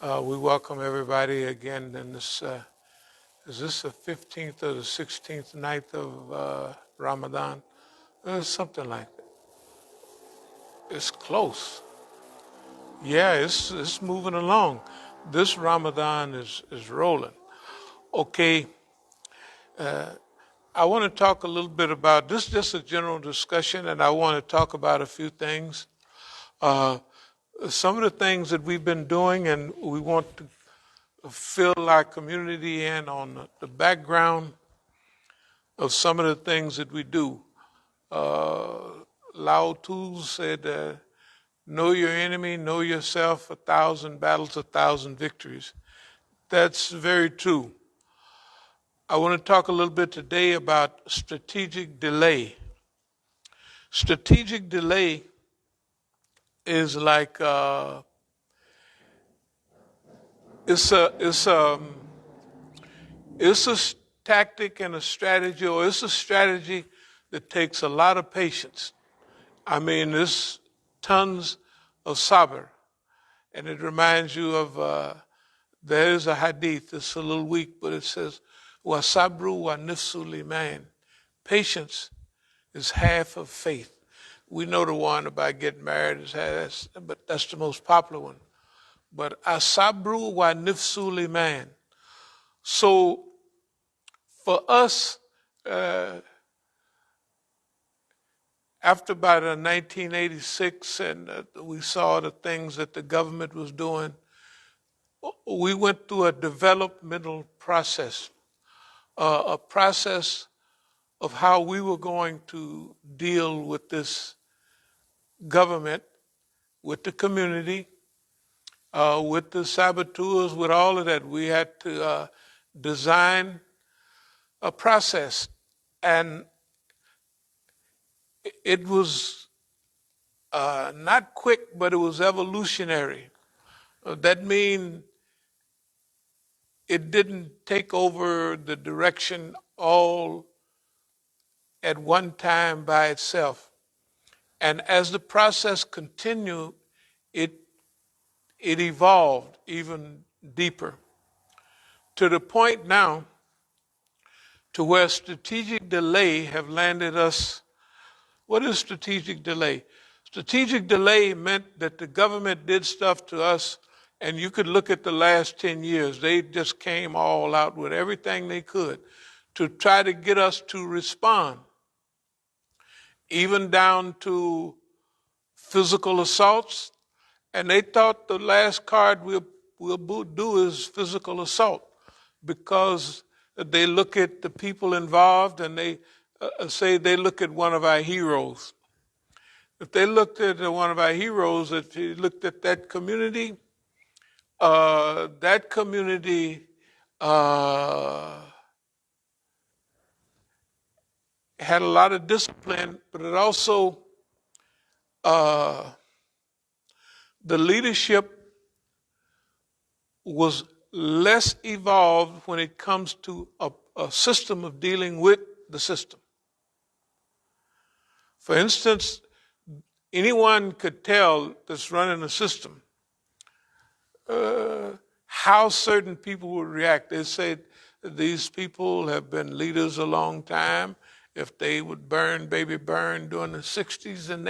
We welcome everybody again in this, is this the 15th or the 16th night of Ramadan? Something like that. It's close. Yeah, it's moving along. This Ramadan is rolling. Okay, I want to talk a little bit about this, just a general discussion, and I want to talk about a few things. Some of the things that we've been doing, and we want to fill our community in on the background of some of the things that we do. Lao Tzu said, know your enemy, know yourself, 1,000 battles, 1,000 victories. That's very true. I want to talk a little bit today about strategic delay. Strategic delay is like, it's a tactic and a strategy, or it's a strategy that takes a lot of patience. I mean, there's tons of sabr. And it reminds you of, there's a hadith, it's a little weak, but it says, wa sabru wa nifsu liman. Patience is half of faith. We know the one about getting married, but that's the most popular one. But asabru wa nifsu liman. So for us, after about 1986, and we saw the things that the government was doing, we went through a developmental process, a process of how we were going to deal with this government, with the community, with the saboteurs, with all of that. We had to design a process, and it was not quick, but it was evolutionary. That means it didn't take over the direction all at one time by itself. And as the process continued, it evolved even deeper to the point now to where strategic delay have landed us. What is strategic delay? Strategic delay meant that the government did stuff to us, and you could look at the last 10 years. They just came all out with everything they could to try to get us to respond, even down to physical assaults. And they thought the last card we'll do is physical assault, because they look at the people involved and they say they look at one of our heroes. If they looked at one of our heroes, if you looked at that community had a lot of discipline, but it also, the leadership was less evolved when it comes to a system of dealing with the system. For instance, anyone could tell that's running a system how certain people would react. They say these people have been leaders a long time. If they would burn during the 60s, then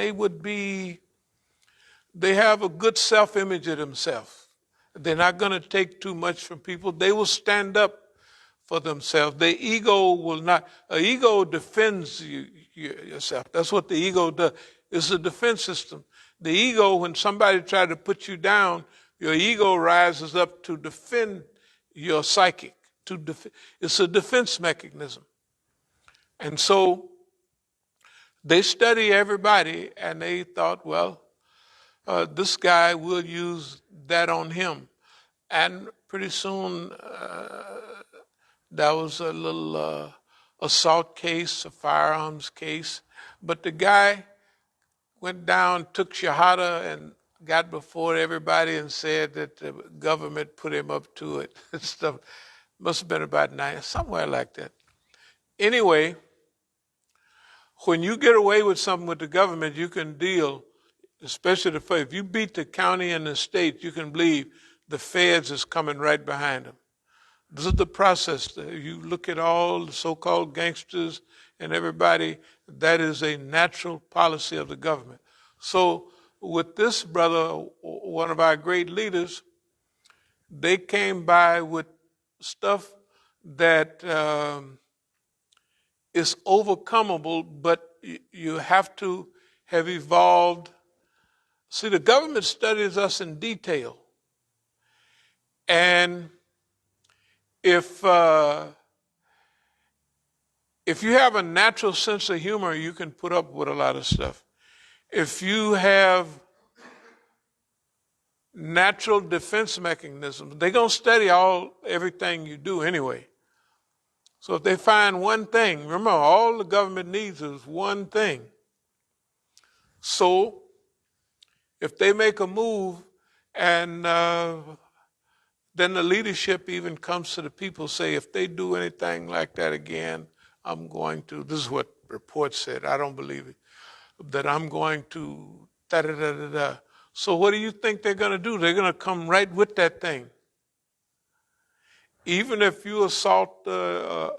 they have a good self-image of themselves. They're not going to take too much from people. They will stand up for themselves. The ego will not. An ego defends yourself. That's what the ego does. It's a defense system. The ego, when somebody tries to put you down, your ego rises up to defend your psychic. It's a defense mechanism. And so they study everybody, and they thought, well, this guy will use that on him. And pretty soon, that was a little assault case, a firearms case. But the guy went down, took Shahada, and got before everybody and said that the government put him up to it. Stuff must have been about 9, somewhere like that. Anyway, when you get away with something with the government, you can deal, especially if you beat the county and the state, you can believe the feds is coming right behind them. This is the process. You look at all the so-called gangsters and everybody, that is a natural policy of the government. So with this brother, one of our great leaders, they came by with stuff that is overcomable, but you have to have evolved. See, the government studies us in detail. And if you have a natural sense of humor, you can put up with a lot of stuff. If you have natural defense mechanisms, they're going to study everything you do anyway. So if they find one thing, remember, all the government needs is one thing. So if they make a move and then the leadership even comes to the people, say, if they do anything like that again, I'm going to, this is what reports said, I don't believe it, that I'm going to da-da-da-da-da. So what do you think they're going to do? They're going to come right with that thing. Even if you assault a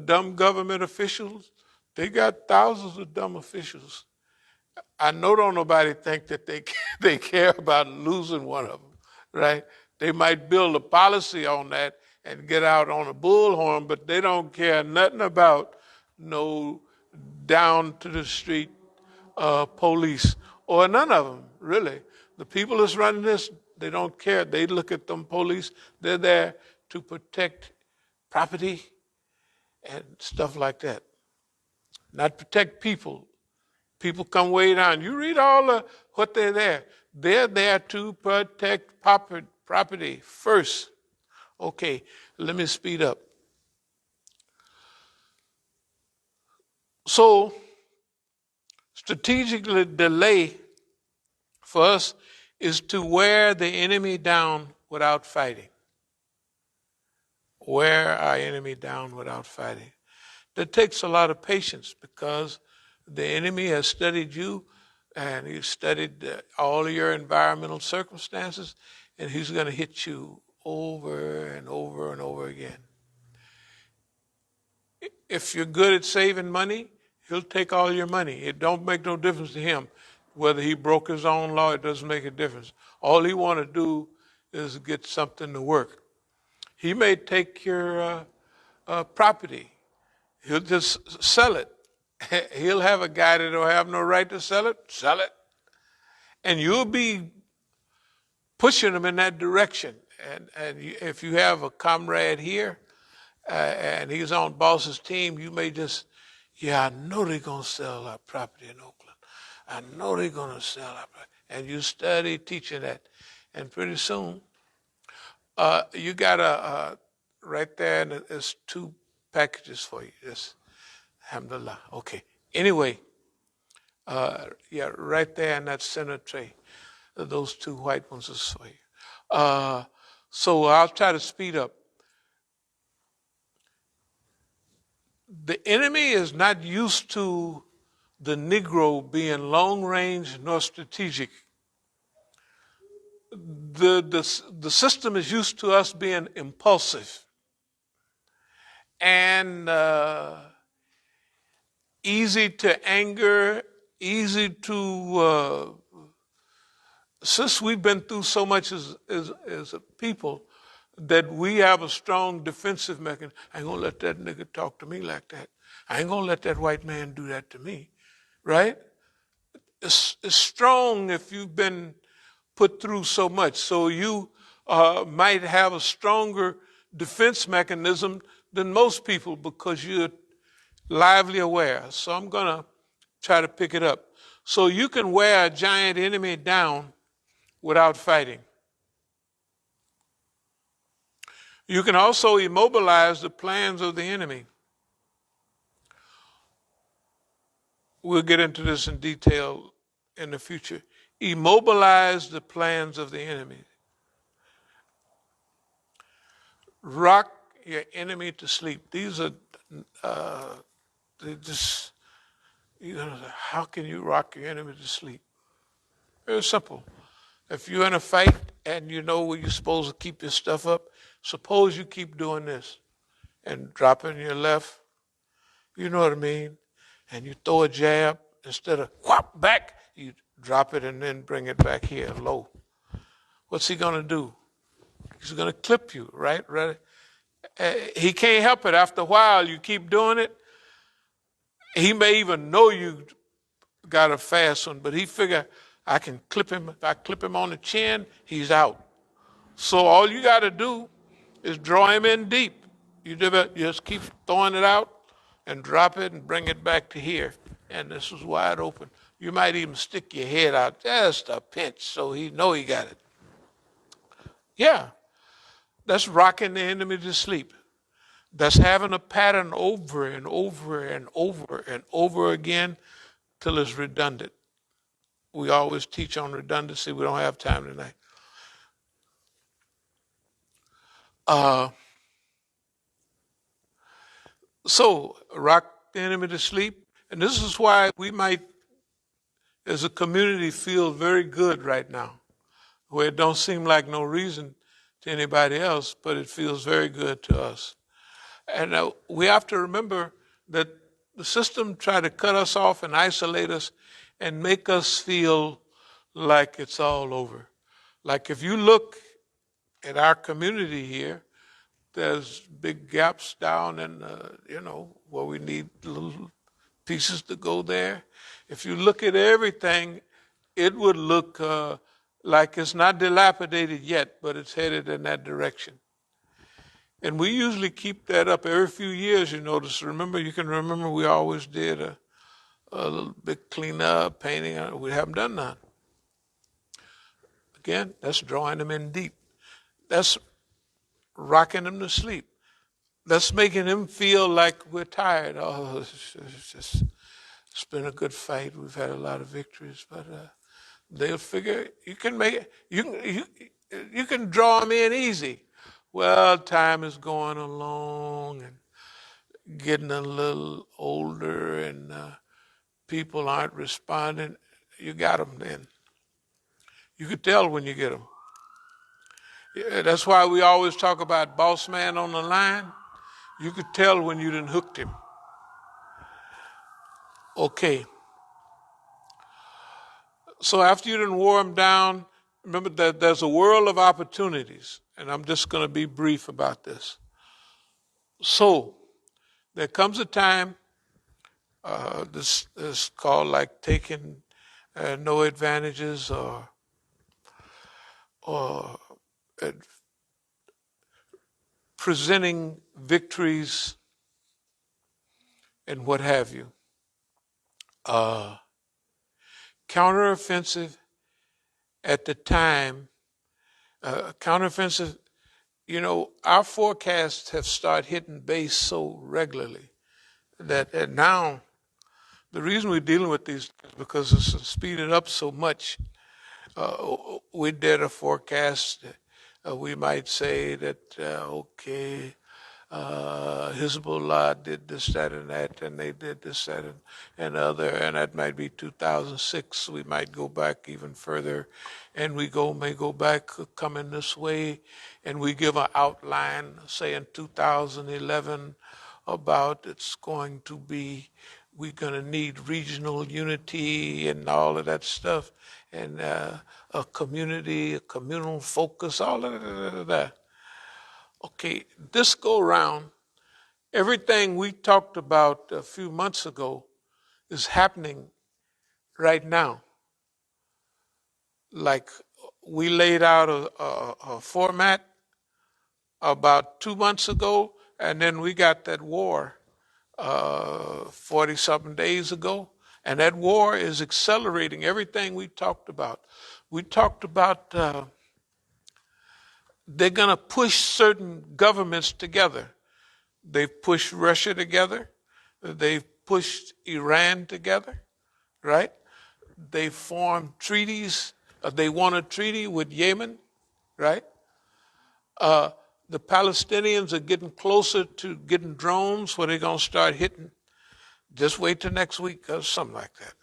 dumb government officials, they got thousands of dumb officials. I know don't nobody think that they care about losing one of them, right? They might build a policy on that and get out on a bullhorn, but they don't care nothing about no down to the street police, or none of them, really. The people that's running this, they don't care. They look at them police. They're there to protect property and stuff like that, not protect people. People come way down. You read all what they're there. They're there to protect property first. Okay, let me speed up. So, strategically delay for us is to wear the enemy down without fighting. Wear our enemy down without fighting. That takes a lot of patience because the enemy has studied you and he's studied all of your environmental circumstances, and he's going to hit you over and over and over again. If you're good at saving money, he'll take all your money. It don't make no difference to him whether he broke his own law. It doesn't make a difference. All he want to do is get something to work. He may take your property. He'll just sell it. He'll have a guy that don't have no right to sell it. And you'll be pushing him in that direction. And if you have a comrade here and he's on boss's team, you may just, I know they're going to sell our property in Oakland. I know they're going to sell our property. And you study teaching that. And pretty soon, you got right there, and there's 2 packages for you. Just, alhamdulillah. Okay. Anyway, right there in that center tray, those 2 white ones is for you. So I'll try to speed up. The enemy is not used to the Negro being long range nor strategic. The system is used to us being impulsive and easy to anger, easy to, since we've been through so much as a people, that we have a strong defensive mechanism. I ain't gonna let that nigga talk to me like that. I ain't gonna let that white man do that to me, right? It's strong if you've been put through so much. So you might have a stronger defense mechanism than most people because you're lively aware. So I'm gonna try to pick it up. So you can wear a giant enemy down without fighting. You can also immobilize the plans of the enemy. We'll get into this in detail in the future. Immobilize the plans of the enemy. Rock your enemy to sleep. These are, how can you rock your enemy to sleep? Very simple. If you're in a fight and you know where you're supposed to keep your stuff up. Suppose you keep doing this and dropping your left, you know what I mean? And you throw a jab, instead of whop back, you drop it and then bring it back here low. What's he gonna do? He's gonna clip you, right? He can't help it. After a while, you keep doing it. He may even know you got a fast one, but he figure I can clip him. If I clip him on the chin, he's out. So all you got to do is draw him in deep. You just keep throwing it out and drop it and bring it back to here. And this is wide open. You might even stick your head out just a pinch so he know he got it. Yeah, that's rocking the enemy to sleep. That's having a pattern over and over and over and over again till it's redundant. We always teach on redundancy. We don't have time tonight. So rock the enemy to sleep. And this is why we might, as a community, feel very good right now, where it don't seem like no reason to anybody else, but it feels very good to us. And we have to remember that the system tried to cut us off and isolate us and make us feel like it's all over. Like if you look at our community here, there's big gaps down in, where we need little pieces to go there. If you look at everything, it would look like it's not dilapidated yet, but it's headed in that direction. And we usually keep that up every few years, you notice. You can remember we always did a little bit cleanup, painting. We haven't done that. Again, that's drawing them in deep. That's rocking them to sleep. That's making them feel like we're tired. Oh, it's been a good fight. We've had a lot of victories, but they'll figure you can make it. You can draw them in easy. Well, time is going along and getting a little older, and people aren't responding. You got them then. You could tell when you get them. Yeah, that's why we always talk about boss man on the line. You could tell when you done hooked him. Okay. So after you done wore him down, remember that there's a world of opportunities, and I'm just going to be brief about this. So there comes a time, this is called like taking no advantages or presenting victories and what have you. Counteroffensive at the time, counteroffensive, our forecasts have started hitting base so regularly that now the reason we're dealing with these is because it's speeded up so much. We did a forecast. We might say that, Hezbollah did this, that, and that, and they did this, that, and other, and that might be 2006. We might go back even further, and we may go back coming this way, and we give an outline, say in 2011, about it's going to be, we're going to need regional unity and all of that stuff, and a communal focus, all of that. Okay, this go round, everything we talked about a few months ago is happening right now. Like we laid out a format about 2 months ago, and then we got that war 40-something days ago, and that war is accelerating everything we talked about. We talked about they're going to push certain governments together. They've pushed Russia together. They've pushed Iran together, right? They formed treaties. They want a treaty with Yemen, right? The Palestinians are getting closer to getting drones where they're going to start hitting. Just wait till next week or something like that.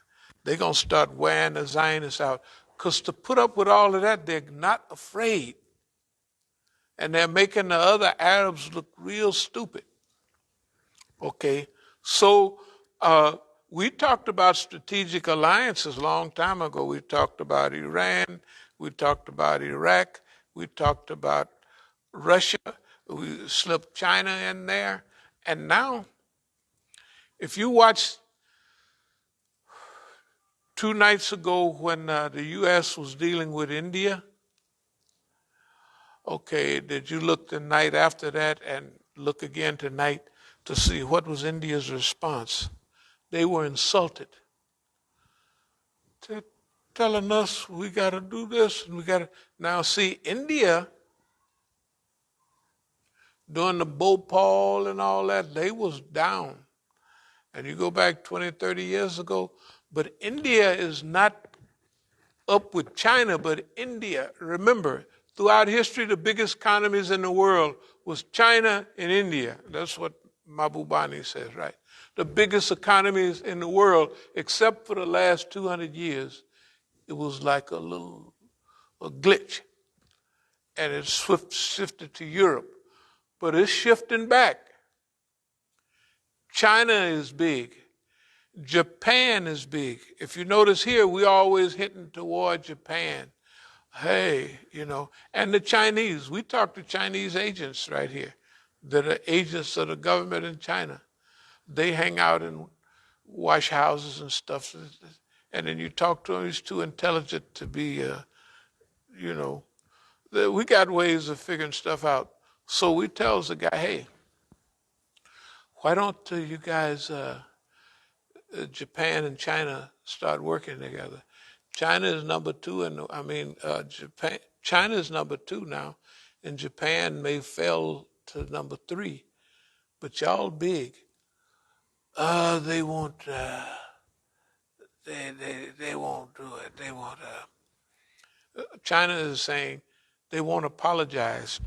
They're going to start wearing the Zionists out Because to put up with all of that, they're not afraid. And they're making the other Arabs look real stupid. Okay, so we talked about strategic alliances a long time ago. We talked about Iran, we talked about Iraq, we talked about Russia, we slipped China in there. And now, if you watch 2 nights ago when the U.S. was dealing with India, okay, did you look the night after that and look again tonight to see what was India's response? They were insulted. They're telling us we got to do this and we got to. Now, see, India, during the Bhopal and all that, they was down. And you go back 20, 30 years ago, but India is not up with China, but India, remember, throughout history, the biggest economies in the world was China and India. That's what Mahbubani says, right? The biggest economies in the world, except for the last 200 years, it was like a glitch. And it shifted to Europe. But it's shifting back. China is big. Japan is big. If you notice here, we're always hitting toward Japan. Hey, and the Chinese. We talk to Chinese agents right here that are agents of the government in China. They hang out in wash houses and stuff. And then you talk to them, he's too intelligent to be, we got ways of figuring stuff out. So we tells the guy, hey, why don't you guys, Japan and China, start working together? China is number two, China is number two now, and Japan may fell to number three, but y'all big. They won't. They won't do it. They won't. China is saying they won't apologize.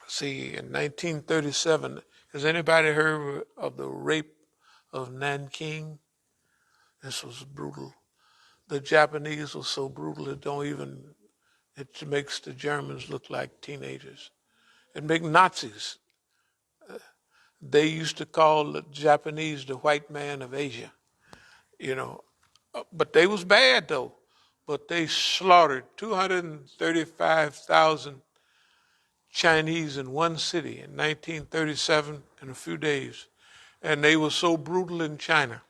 See, in 1937, has anybody heard of the rape of Nanking? This was brutal. The Japanese were so brutal it makes the Germans look like teenagers. It makes Nazis. They used to call the Japanese the white man of Asia, But they was bad though. But they slaughtered 235,000 Chinese in one city in 1937 in a few days. And they were so brutal in China.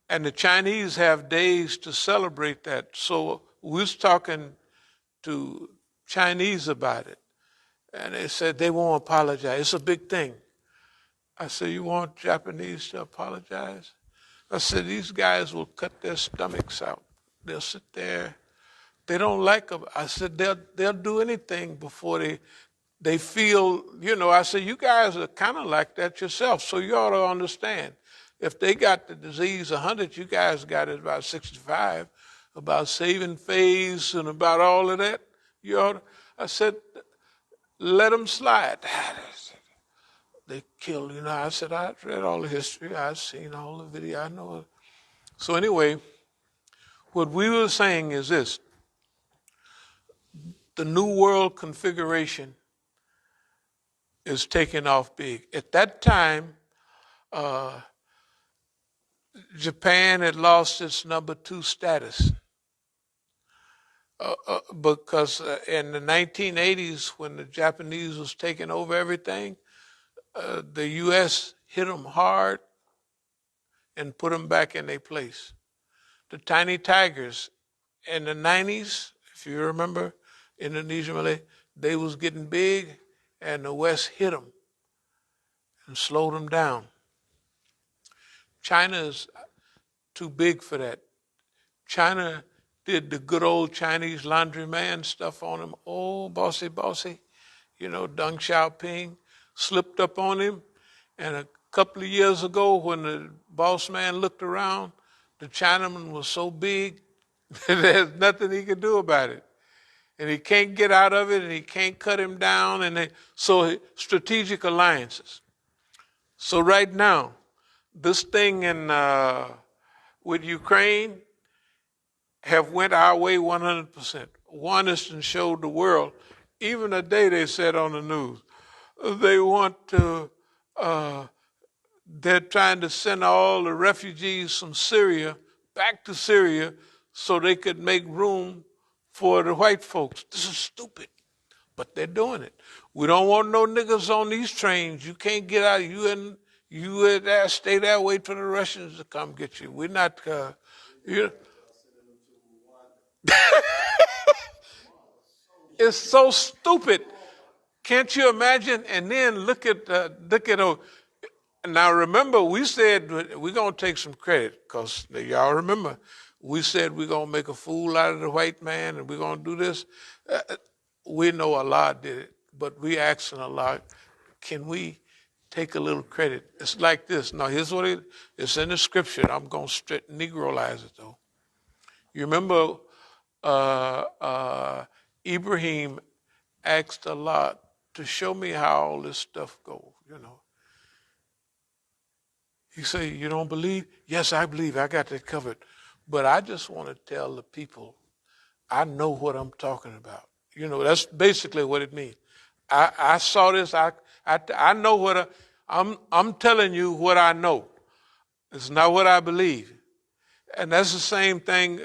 And the Chinese have days to celebrate that. So we was talking to Chinese about it. And they said they won't apologize. It's a big thing. I said, you want Japanese to apologize? I said, these guys will cut their stomachs out. They'll sit there. They don't like them. I said, they'll do anything before they feel, I said, you guys are kind of like that yourself, so you ought to understand. If they got the disease 100, you guys got it about 65, about saving face and about all of that. I said, let them slide. They killed, I said, I've read all the history. I've seen all the video. I know it. So anyway, what we were saying is this. The New World configuration is taking off big. At that time, Japan had lost its number 2 status because in the 1980s, when the Japanese was taking over everything, the U.S. hit them hard and put them back in their place. The tiny tigers in the 90s, if you remember, Indonesia, Malay, they was getting big, and the West hit them and slowed them down. China is too big for that. China did the good old Chinese laundryman stuff on him. Oh, bossy, bossy. Deng Xiaoping slipped up on him. And a couple of years ago, when the boss man looked around, the Chinaman was so big, there's nothing he could do about it. And he can't get out of it, and he can't cut him down. So strategic alliances. So right now, This thing in with Ukraine have went our way 100%. One is to show the world. Even today they said on the news, they want to, they're trying to send all the refugees from Syria back to Syria so they could make room for the white folks. This is stupid, but they're doing it. We don't want no niggas on these trains. You can't get out. You there, stay there, wait for the Russians to come get you. We're not, you it's so stupid. Can't you imagine? And then look at now remember we said we're gonna take some credit because y'all remember we said we're gonna make a fool out of the white man and we're gonna do this. We know Allah did it, but we asking Allah, can we take a little credit? It's like this. Now here's what it's in the scripture. I'm gonna Negroize it though. You remember Ibrahim asked Allah to show me how all this stuff goes, you know. He said, you don't believe? Yes, I believe. I got that covered. But I just want to tell the people, I know what I'm talking about. You know, that's basically what it means. I saw this. I know what I'm telling you what I know. It's not what I believe. And that's the same thing,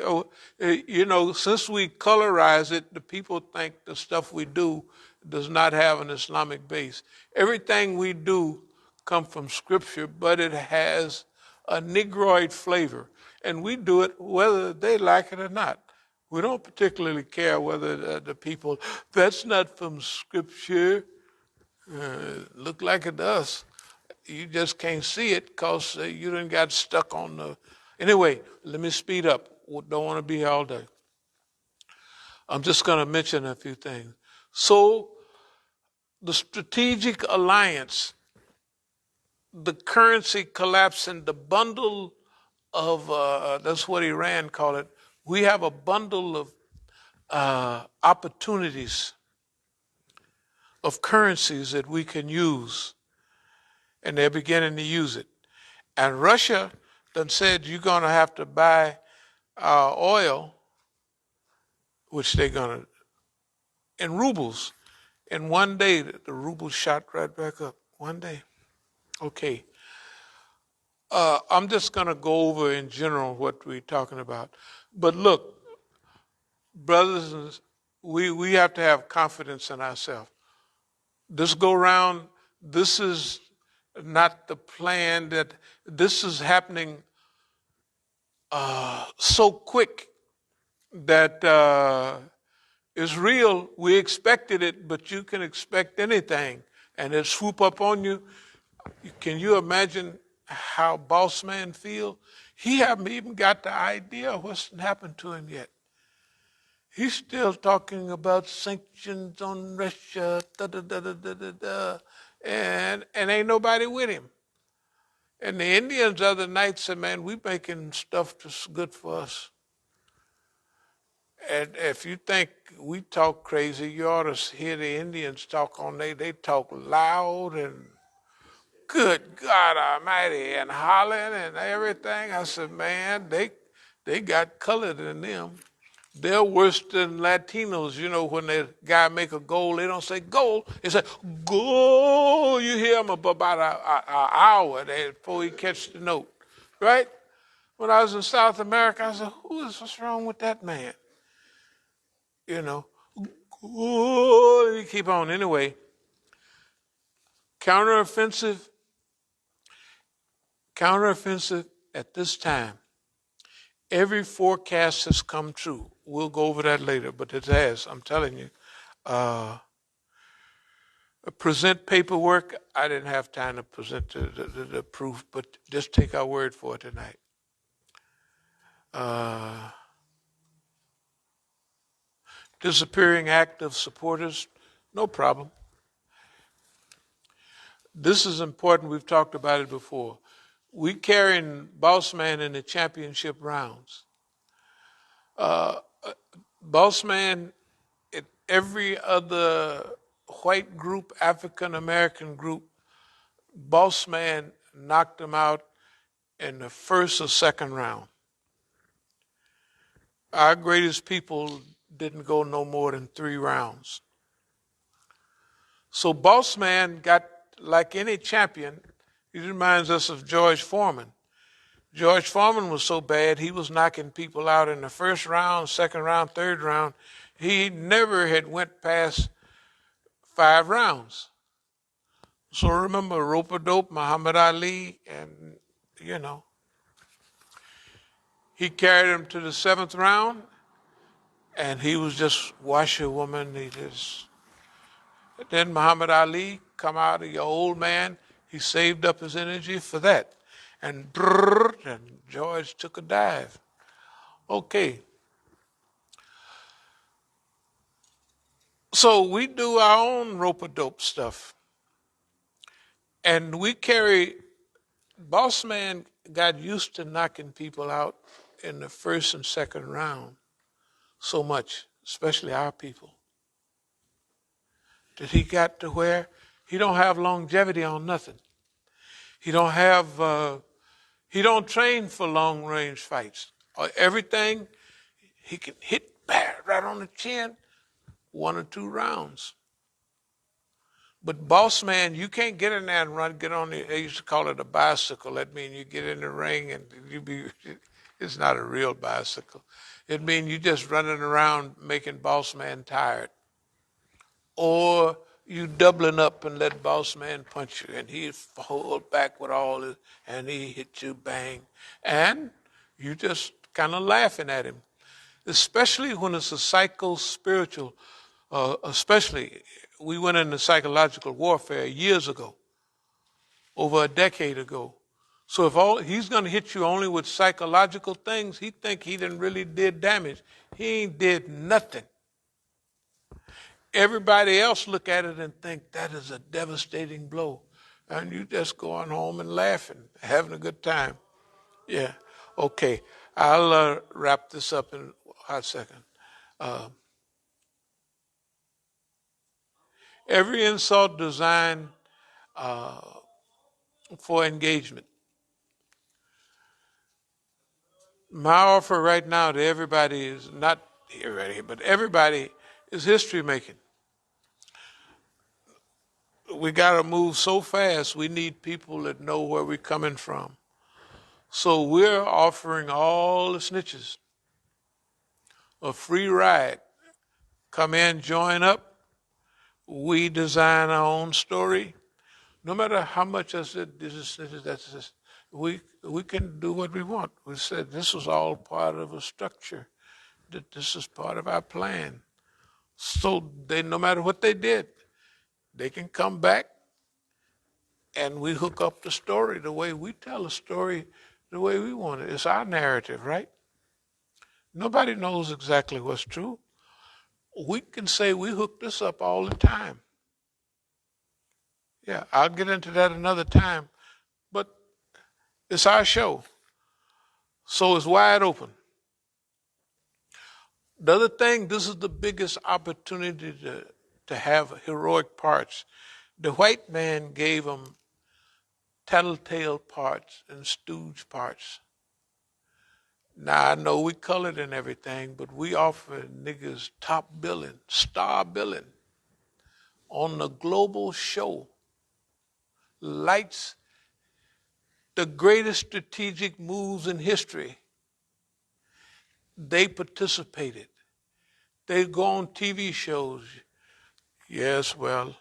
you know, since we colorize it, the people think the stuff we do does not have an Islamic base. Everything we do comes from scripture, but it has a Negroid flavor. And we do it whether they like it or not. We don't particularly care whether the people, that's not from scripture, look like it does. You just can't see it because you done got stuck on the... Anyway, let me speed up. Don't want to be here all day. I'm just going to mention a few things. So, the strategic alliance, the currency collapse, and the bundle of, that's what Iran called it. We have a bundle of opportunities of currencies that we can use, and they're beginning to use it. And Russia done said you're going to have to buy our oil, which they're going to, in rubles. And one day, the ruble shot right back up. One day. Okay. I'm just going to go over in general what we're talking about. But look, brothers, we have to have confidence in ourselves. This go round, this is not the plan that this is happening so quick that it's real. We expected it, but you can expect anything and it swoop up on you. Can you imagine how boss man feel? He haven't even got the idea of what's happened to him yet. He's still talking about sanctions on Russia, and ain't nobody with him. And the Indians the other night said, man, we making stuff that's good for us. And if you think we talk crazy, you ought to hear the Indians talk on they talk loud and good God Almighty and hollering and everything. I said, man, they got color in them. They're worse than Latinos. You know, when the guy make a goal, they don't say goal. They say goal. You hear them about an hour before he catch the note, right? When I was in South America, I said, what's wrong with that man? You know, goal. You keep on. Anyway, counteroffensive at this time. Every forecast has come true. We'll go over that later, but it has, I'm telling you. Present paperwork, I didn't have time to present the proof, but just take our word for it tonight. Disappearing active supporters, no problem. This is important, we've talked about it before. We carrying Boss Man in the championship rounds. Boss Man, at every other white group, African American group, Boss Man knocked him out. in the first or second round. Our greatest people didn't go no more than 3 rounds. So Boss Man got, like any champion, he reminds us of George Foreman. George Foreman was so bad, he was knocking people out in the first round, second round, third round. He never had went past 5 rounds. So remember rope-a-dope, Muhammad Ali, and, he carried him to the 7th round, and he was just washerwoman. Then Muhammad Ali come out, the old man, he saved up his energy for that. And George took a dive. Okay. So we do our own rope-a-dope stuff. And we Boss Man got used to knocking people out in the first and second round so much, especially our people, that he got to where he don't have longevity on nothing. He don't train for long range fights. Everything he can hit right on the chin, 1 or 2 rounds. But Boss Man, you can't get in there and get on they used to call it a bicycle. That means you get in the ring and it's not a real bicycle. It means you just running around making Boss Man tired. Or you doubling up and let Boss Man punch you and he hold back with all this and he hit you bang. And you just kind of laughing at him. Especially when it's a psycho-spiritual, especially we went into psychological warfare years ago, over a decade ago. So if he's going to hit you only with psychological things, he think he didn't really did damage. He ain't did nothing. Everybody else look at it and think that is a devastating blow. And you just going home and laughing, having a good time. Yeah. Okay. I'll wrap this up in a hot second. Every insult designed for engagement. My offer right now to everybody is not everybody, but everybody is history making. We got to move so fast. We need people that know where we're coming from. So we're offering all the snitches a free ride. Come in, join up. We design our own story. No matter how much I said this is snitches, that's this. We can do what we want. We said this was all part of a structure. That this is part of our plan. So no matter what they did, they can come back and we hook up the story the way we tell a story, the way we want it. It's our narrative, right? Nobody knows exactly what's true. We can say we hook this up all the time. Yeah, I'll get into that another time. But it's our show. So it's wide open. The other thing, this is the biggest opportunity to have heroic parts. The white man gave them tattletale parts and stooge parts. Now, I know we colored and everything, but we offer niggas top billing, star billing on the global show. Lights, the greatest strategic moves in history. They participated. They go on TV shows. Yes, well,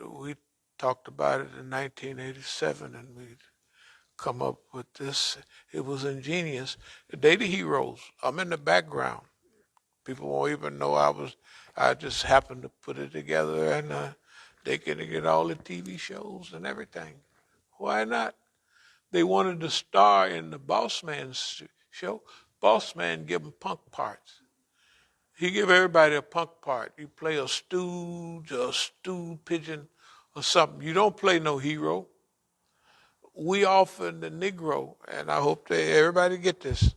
we talked about it in 1987 and we'd come up with this. It was ingenious. They the heroes. I'm in the background. People won't even know I just happened to put it together and they can get all the TV shows and everything. Why not? They wanted to star in the Boss Man show. Boss Man give them punk parts. He give everybody a punk part. You play a stooge, a stew pigeon, or something. You don't play no hero. We offer the Negro, and I hope that everybody get this.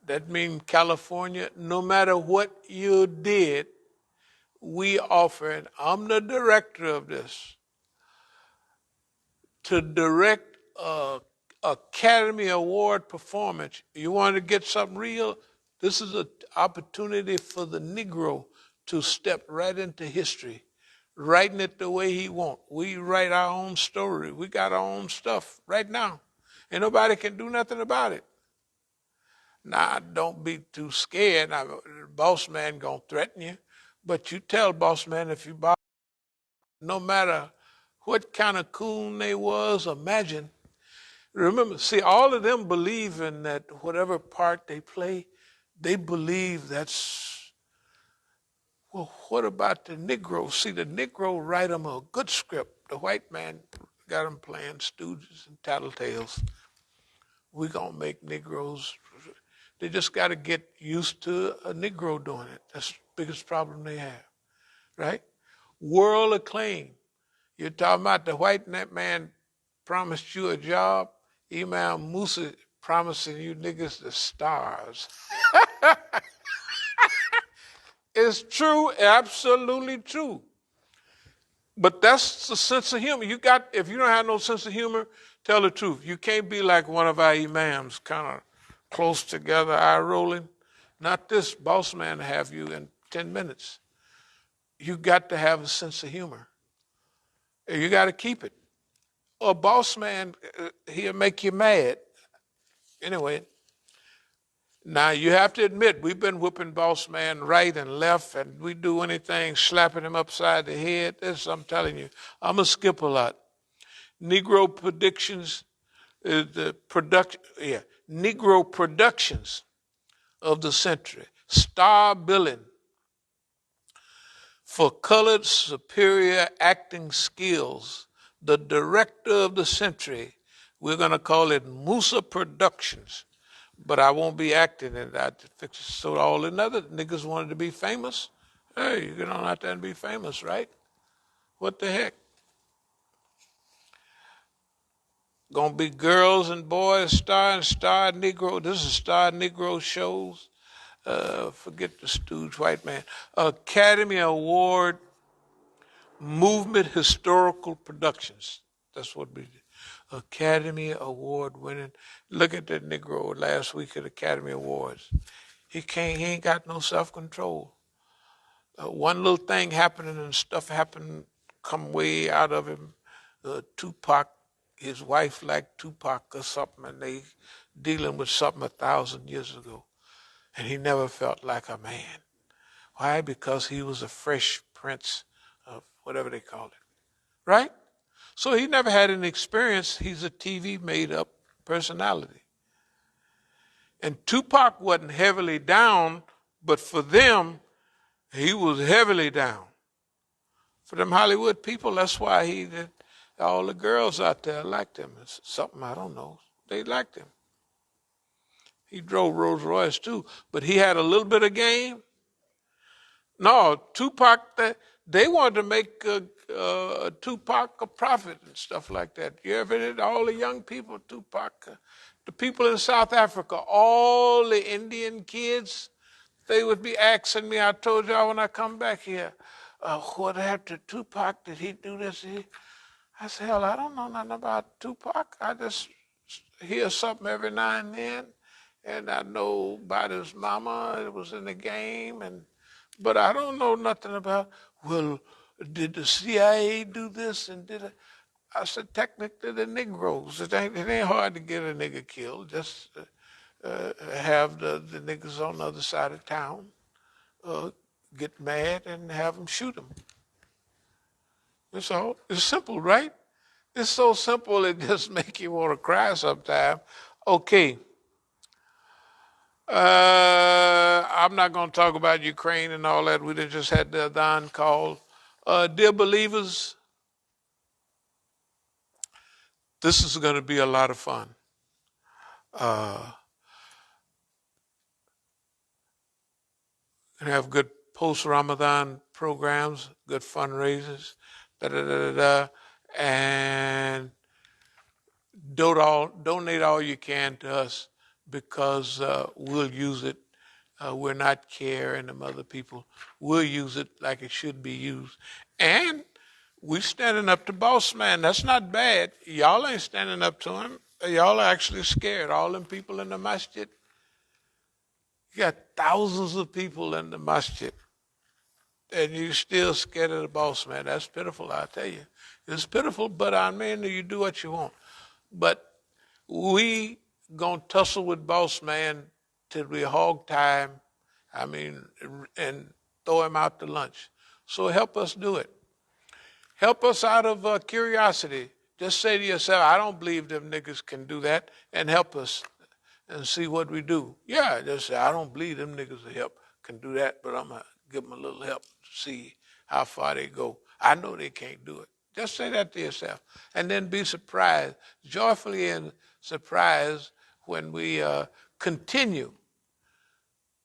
That means California, no matter what you did, we offer, and I'm the director of this, to direct a Academy Award performance. You want to get something real? This is an opportunity for the Negro to step right into history, writing it the way he wants. We write our own story. We got our own stuff right now. And nobody can do nothing about it. Now, don't be too scared. Now, the boss man going to threaten you. But you tell boss man if you buy, no matter what kind of coon they was, imagine. Remember, see, all of them believe in that whatever part they play, they believe that's, well, what about the Negro? See, the Negro write them a good script. The white man got them playing stooges and tattletales. We're going to make Negroes, they just got to get used to a Negro doing it. That's the biggest problem they have, right? World acclaim. You're talking about the white man promised you a job. Imam Musa promising you niggas the stars. It's true, absolutely true. But that's the sense of humor. If you don't have no sense of humor, tell the truth. You can't be like one of our imams, kind of close together, eye rolling. Not this boss man to have you in 10 minutes. You got to have a sense of humor. You got to keep it. A boss man, he'll make you mad. Anyway, now you have to admit, we've been whooping boss man right and left, and we do anything, slapping him upside the head. This, I'm telling you, I'm going to skip a lot. Negro predictions, Negro productions of the century. Star billing for colored superior acting skills. The director of the century, we're going to call it Musa Productions, but I won't be acting in that. So all the other niggas wanted to be famous. Hey, you get on out there and be famous, right? What the heck? Gonna be girls and boys, star Negro. This is star Negro shows. Forget the stooge white man. Academy Award Movement Historical Productions. That's what we did. Academy Award winning. Look at that Negro last week at Academy Awards. He ain't got no self-control. One little thing happening and stuff happened, come way out of him. Tupac, his wife liked Tupac or something, and they dealing with something 1,000 years ago. And he never felt like a man. Why? Because he was a fresh prince of whatever they call it. Right? So he never had an experience. He's a TV made-up personality. And Tupac wasn't heavily down, but for them, he was heavily down. For them Hollywood people, that's why all the girls out there liked him. It's something, I don't know. They liked him. He drove Rolls Royce too, but he had a little bit of game. No, Tupac, they wanted to make Tupac a prophet and stuff like that. You ever did? All the young people, Tupac, the people in South Africa, all the Indian kids, they would be asking me, I told y'all when I come back here, what happened to Tupac? Did he do this? I said, hell, I don't know nothing about Tupac. I just hear something every now and then. And I know about his mama, it was in the game, but I don't know nothing about, well, did the CIA do this and did it? I said, technically the Negroes. It ain't hard to get a nigga killed. Just have the niggas on the other side of town get mad and have them shoot them. It's simple, right? It's so simple it just make you want to cry sometimes. Okay. I'm not going to talk about Ukraine and all that. We just had the Adhan call. Dear believers, this is going to be a lot of fun. Have good post-Ramadan programs, good fundraisers, and donate all you can to us because we'll use it. We're not caring them other people. We'll use it like it should be used. And we standing up to boss man. That's not bad. Y'all ain't standing up to him. Y'all are actually scared. All them people in the masjid. You got thousands of people in the masjid. And you're still scared of the boss man. That's pitiful, I tell you. It's pitiful, but I mean, you do what you want. But we gonna tussle with boss man till we hog time. I mean, and throw him out to lunch. So help us do it. Help us out of curiosity. Just say to yourself, I don't believe them niggas can do that, and help us and see what we do. Yeah, just say, I don't believe them niggas can do that, but I'm going to give them a little help to see how far they go. I know they can't do it. Just say that to yourself. And then be surprised, joyfully and surprised when we continue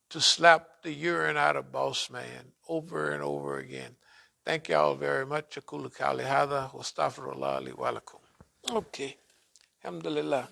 to slap the urine out of boss man over and over again. Thank y'all very much. Okay. Alhamdulillah.